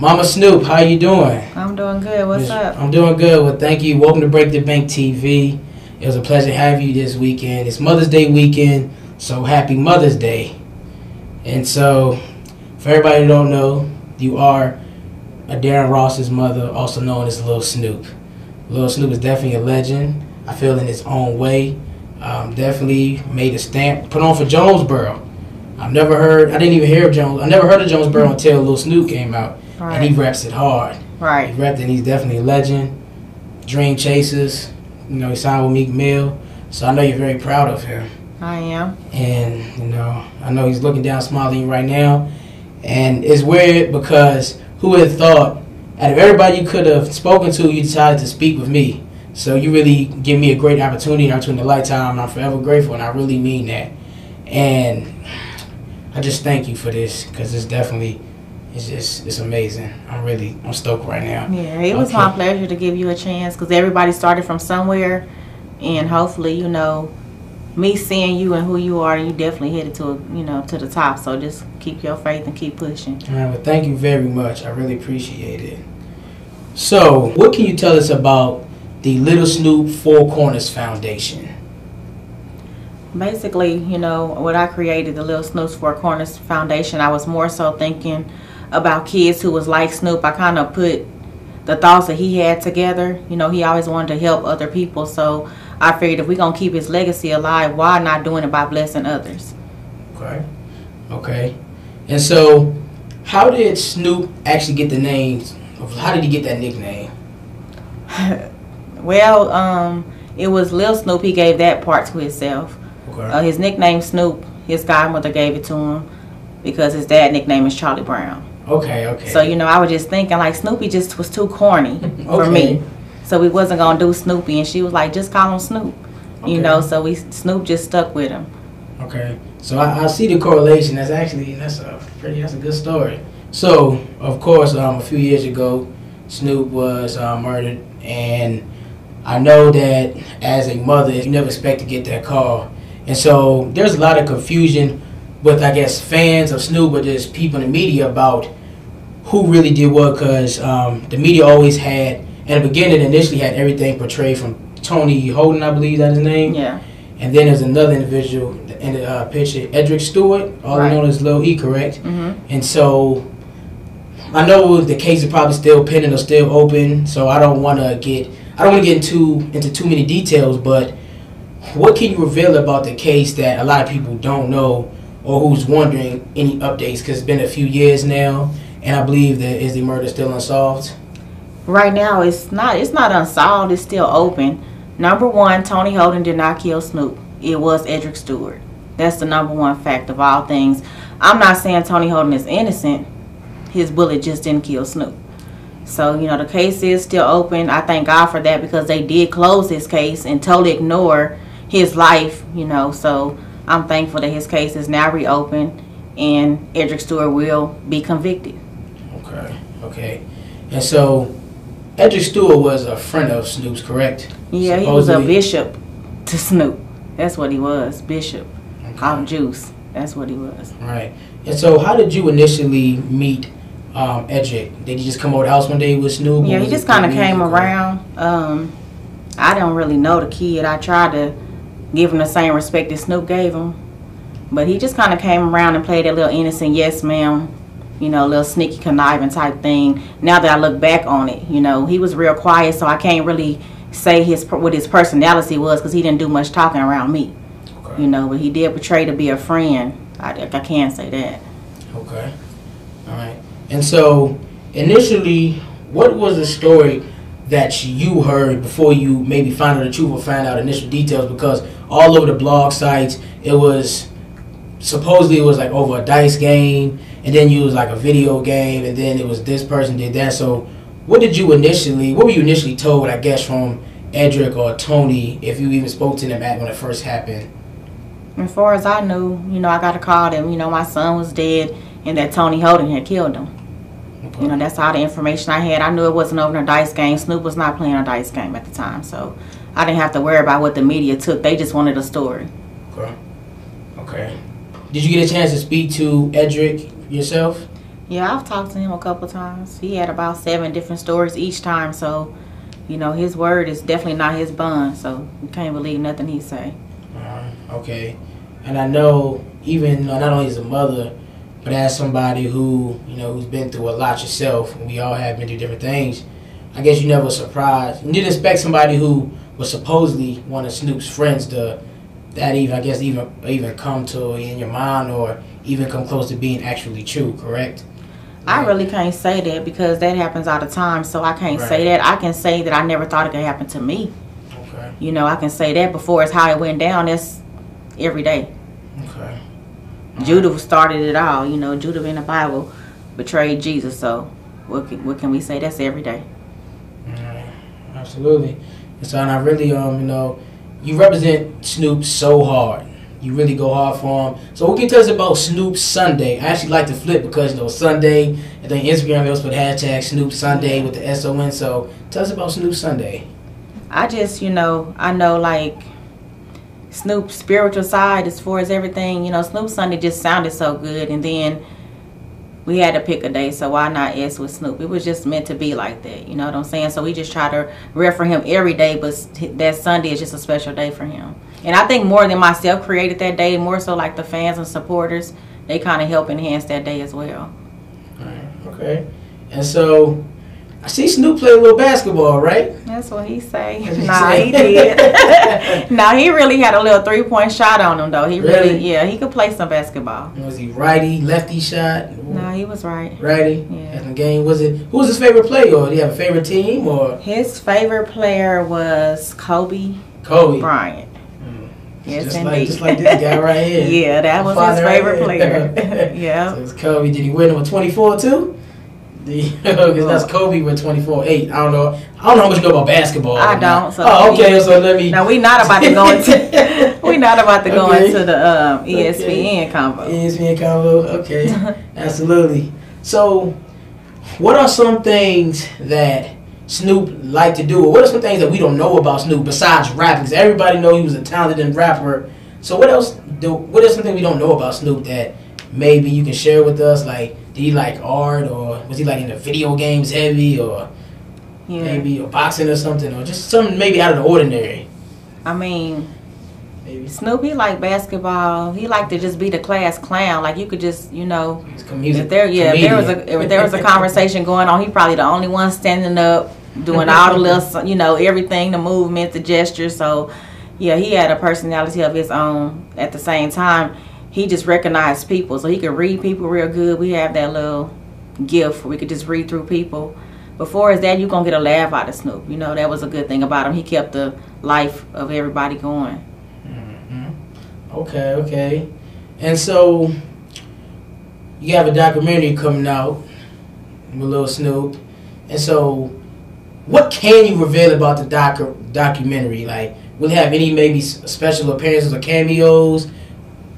Mama Snoop, how you doing? I'm doing good. What's up? I'm doing good. Well, thank you. Welcome to Break the Bank TV. It was a pleasure having you this weekend. It's Mother's Day weekend, so happy Mother's Day. And so, for everybody who don't know, you are Darren Ross's mother, also known as Lil Snupe. Lil Snupe is definitely a legend. I feel in his own way. Definitely made a stamp, put on for Jonesboro. I never heard of Jonesboro until Lil Snupe came out. Right. And he reps it hard. Right. He repped it, and he's definitely a legend. Dream Chasers, he signed with Meek Mill. So I know you're very proud of him. I am. And, I know he's looking down smiling right now. And it's weird because who would have thought, out of everybody you could have spoken to, you decided to speak with me. So you really give me a great opportunity, a lifetime, and I'm forever grateful, and I really mean that. And I just thank you for this, because it's amazing. I'm stoked right now. Yeah, it was my pleasure to give you a chance, because everybody started from somewhere, and hopefully, me seeing you and who you are, you definitely headed to the top. So just keep your faith and keep pushing. All right, well, thank you very much. I really appreciate it. So, what can you tell us about the Lil Snupe Four Corners Foundation? Basically, what I created, the Lil Snupe's Four Corners Foundation, I was more so thinking about kids who was like Snoop. I kind of put the thoughts that he had together. He always wanted to help other people, so I figured if we're going to keep his legacy alive, why not doing it by blessing others? Okay. And so, how did Snoop actually get the name? How did he get that nickname? Well, it was Lil Snupe. He gave that part to himself. Okay. His nickname Snoop, his godmother gave it to him because his dad nickname is Charlie Brown. Okay. So, I was just thinking, like, Snoopy just was too corny for me. So we wasn't going to do Snoopy, and she was like, just call him Snoop. So Snoop just stuck with him. Okay. So I see the correlation. That's a good story. So, of course, a few years ago, Snoop was murdered, and I know that as a mother, you never expect to get that call. And so there's a lot of confusion with, I guess, fans of Snoop, but just people in the media about who really did what, because the media always had, in the beginning, initially had everything portrayed from Tony Holden, I believe that's his name. Yeah. And then there's another individual in the picture, Edric Stewart, also known as Lil E, correct? Mm-hmm. And so I know the case is probably still pending or still open, so I don't want to get into too many details, but what can you reveal about the case that a lot of people don't know, or who's wondering any updates? Because it's been a few years now, and I believe that is the murder still unsolved? Right now, it's not unsolved. It's still open. Number one, Tony Holden did not kill Snoop. It was Edric Stewart. That's the number one fact of all things. I'm not saying Tony Holden is innocent. His bullet just didn't kill Snoop. So, the case is still open. I thank God for that, because they did close his case and totally ignore his life, So I'm thankful that his case is now reopened and Edric Stewart will be convicted. Okay. And so Edric Stewart was a friend of Snoop's, correct? Yeah, he was a bishop to Snoop. That's what he was, bishop. Off Juice. That's what he was. Right. And so how did you initially meet Edric? Did he just come over the house one day with Snoop? Yeah, he just kind of came around. I don't really know the kid. I tried to give him the same respect that Snoop gave him. But he just kind of came around and played that little innocent yes ma'am, little sneaky conniving type thing. Now that I look back on it, he was real quiet, so I can't really say what his personality was, because he didn't do much talking around me. Okay. But he did portray to be a friend. I can say that. Okay. All right. And so initially, what was the story that you heard before you maybe found out the truth or found out initial details? Because all over the blog sites, it was supposedly like over a dice game, and then you was like a video game, and then it was this person did that. So what were you initially told, I guess, from Edric or Tony, if you even spoke to them when it first happened? As far as I knew, I got a call that, my son was dead and that Tony Holden had killed him. Okay. That's all the information I had. I knew it wasn't over a dice game. Snoop was not playing a dice game at the time, so I didn't have to worry about what the media took. They just wanted a story. Okay. Did you get a chance to speak to Edric yourself? Yeah, I've talked to him a couple times. He had about 7 different stories each time, so you know his word is definitely not his bond. So you can't believe nothing he say. Okay, and I know even not only as a mother, but as somebody who who's been through a lot yourself, and we all have been through different things. I guess you never surprised. You didn't expect somebody who was supposedly one of Snoop's friends to even come to in your mind or even come close to being actually true. Correct? I really can't say that because that happens all the time. So I can't say that. I can say that I never thought it could happen to me. Okay. You know, I can say that before it's how it went down. That's every day. Okay. Judah started it all. You know, Judah in the Bible betrayed Jesus. So what can we say? That's every day. Absolutely. And so, and I really, you represent Snoop so hard. You really go hard for him. So what can you tell us about Snoop Sunday? I actually like to flip because, Sunday, and then Instagram, they also put hashtag Snoop Sunday with the SON. So tell us about Snoop Sunday. I just, I know like Snoop's spiritual side as far as everything. Snoop Sunday just sounded so good. And then we had to pick a day, so why not S with Snoop? It was just meant to be like that, you know what I'm saying? So we just try to reference him every day, but that Sunday is just a special day for him. And I think more than myself created that day, more so like the fans and supporters, they kind of help enhance that day as well. All right, okay. And so I see Snoop play a little basketball, right? That's what he say. Nah, he did. Nah, he really had a little 3-point shot on him, though. He really, yeah, he could play some basketball. Was he righty, lefty shot? Nah, he was right. Righty? Yeah. In the game, who was his favorite player? Or do you have a favorite team? Or his favorite player was Kobe Bryant. Yes, just indeed. Just like this guy right here. Yeah, that was his favorite player. Yeah. So it's Kobe. Did he win with 24 too? Because that's Kobe with 24-8. I don't know how much you know about basketball. I don't. So okay. So let me. Now we not about to go into. We not about to go into the ESPN combo. ESPN combo. Okay. Absolutely. So, what are some things that Snoop like to do, or what are some things that we don't know about Snoop besides rapping? Because everybody know he was a talented rapper. So what else? What is something we don't know about Snoop that maybe you can share with us? Like, did he like art, or was he like into video games heavy, or maybe boxing or something, or just something maybe out of the ordinary? I mean, maybe Snoop, he liked basketball. He liked to just be the class clown. Like you could just, if there was a conversation going on, he probably the only one standing up, doing all the little, everything, the movement, the gestures. So, yeah, he had a personality of his own. At the same time, he just recognized people, so he could read people real good. We have that little gift where we could just read through people. Before is that, you're going to get a laugh out of Snoop. That was a good thing about him. He kept the life of everybody going. Mm-hmm. Okay. And so, you have a documentary coming out with Lil Snoop. And so, what can you reveal about the documentary? Like, will it have any maybe special appearances or cameos?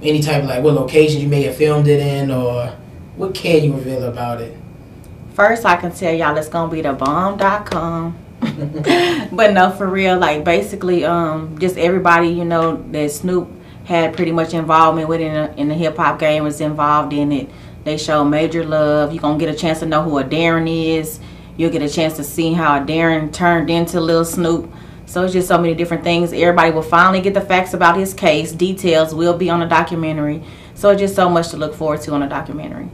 Any type of what locations you may have filmed it in, or what can you reveal about it? First, I can tell y'all it's gonna be the bomb.com. But no, for real, basically, just everybody that Snoop had pretty much involvement with in the hip hop game was involved in it. They show major love. You're gonna get a chance to know who a Darren is. You'll get a chance to see how a Darren turned into Lil Snoop. So it's just so many different things. Everybody will finally get the facts about his case. Details will be on the documentary. So it's just so much to look forward to on the documentary.